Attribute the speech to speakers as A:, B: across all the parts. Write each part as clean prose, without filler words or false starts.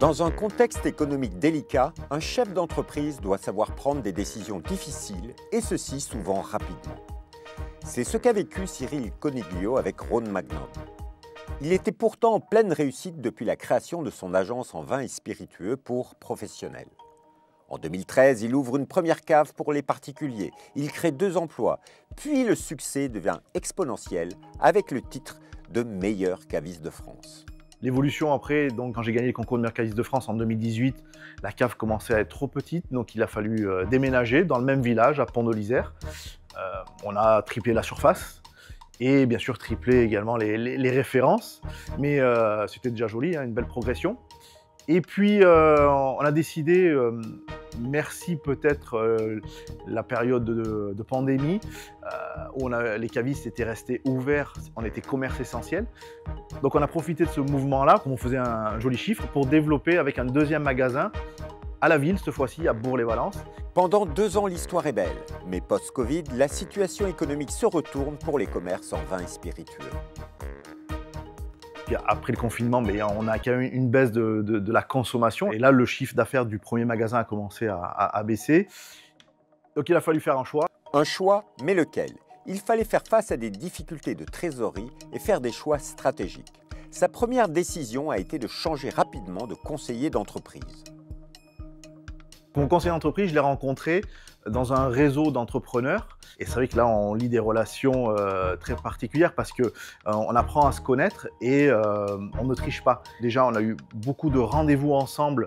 A: Dans un contexte économique délicat, un chef d'entreprise doit savoir prendre des décisions difficiles, et ceci souvent rapidement. C'est ce qu'a vécu Cyril Coniglio avec Rhône Magnum. Il était pourtant en pleine réussite depuis la création de son agence en vins et spiritueux pour professionnels. En 2013, il ouvre une première cave pour les particuliers. Il crée 2 emplois. Puis le succès devient exponentiel avec le titre de meilleur caviste de France.
B: L'évolution après, donc quand j'ai gagné le concours de meilleur caviste de France en 2018, la cave commençait à être trop petite, donc il a fallu déménager dans le même village, à Pont-de-l'Isère. On a triplé la surface et bien sûr triplé également les références, mais c'était déjà joli, hein, une belle progression. Et puis on a décidé, merci peut-être la période de pandémie, où les cavistes étaient restés ouverts, on était commerce essentiel. Donc on a profité de ce mouvement-là, comme on faisait un joli chiffre, pour développer avec un 2e magasin à la ville, cette fois-ci à Bourg-les-Valences.
A: Pendant 2 ans, l'histoire est belle. Mais post-Covid, la situation économique se retourne pour les commerces en vins et spiritueux.
B: Puis après le confinement, on a quand même une baisse de la consommation. Et là, le chiffre d'affaires du premier magasin a commencé à baisser. Donc il a fallu faire un choix.
A: Un choix, mais lequel? Il fallait faire face à des difficultés de trésorerie et faire des choix stratégiques. Sa première décision a été de changer rapidement de conseiller d'entreprise.
B: Mon conseiller d'entreprise, je l'ai rencontré dans un réseau d'entrepreneurs. Et c'est vrai que là, on lit des relations très particulières parce qu'on apprend à se connaître et on ne triche pas. Déjà, on a eu beaucoup de rendez-vous ensemble,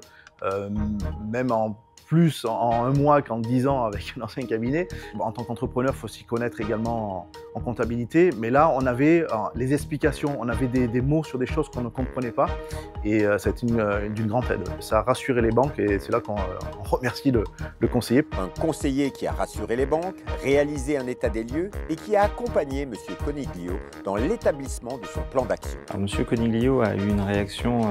B: même en plus en 1 mois qu'en 10 ans avec l'ancien cabinet. En tant qu'entrepreneur, il faut s'y connaître également en comptabilité. Mais là, on avait les explications, on avait des mots sur des choses qu'on ne comprenait pas. Et ça a été d'une grande aide. Ça a rassuré les banques et c'est là qu'on remercie le conseiller.
A: Un conseiller qui a rassuré les banques, réalisé un état des lieux et qui a accompagné M. Coniglio dans l'établissement de son plan d'action.
C: M. Coniglio a eu une réaction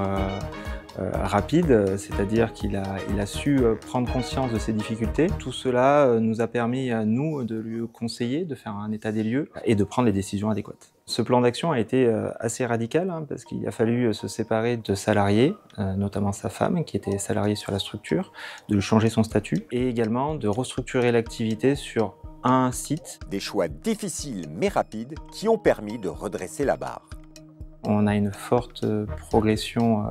C: rapide, c'est-à-dire qu'il a su prendre conscience de ses difficultés. Tout cela nous a permis à nous de lui conseiller, de faire un état des lieux et de prendre les décisions adéquates. Ce plan d'action a été assez radical parce qu'il a fallu se séparer de salariés, notamment sa femme qui était salariée sur la structure, de lui changer son statut et également de restructurer l'activité sur un site.
A: Des choix difficiles mais rapides qui ont permis de redresser la barre.
C: On a une forte progression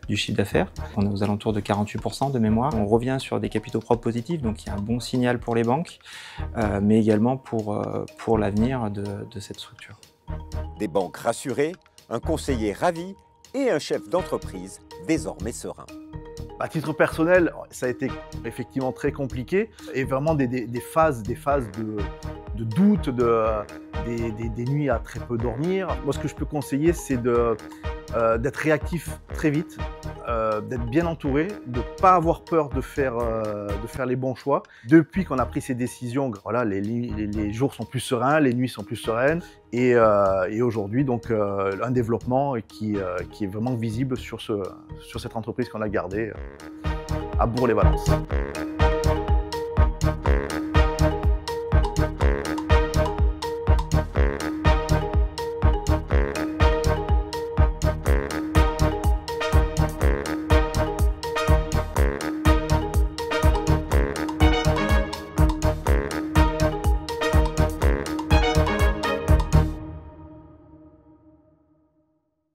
C: du chiffre d'affaires. On est aux alentours de 48% de mémoire. On revient sur des capitaux propres positifs, donc il y a un bon signal pour les banques, mais également pour l'avenir de cette structure.
A: Des banques rassurées, un conseiller ravi et un chef d'entreprise désormais serein.
B: À titre personnel, ça a été effectivement très compliqué et vraiment des phases de doute, des nuits à très peu dormir. Moi, ce que je peux conseiller, c'est d'être réactif très vite, d'être bien entouré, de ne pas avoir peur de faire les bons choix. Depuis qu'on a pris ces décisions, voilà, les jours sont plus sereins, les nuits sont plus sereines et aujourd'hui, donc, un développement qui est vraiment visible sur cette entreprise qu'on a gardée à Bourg-les-Valences.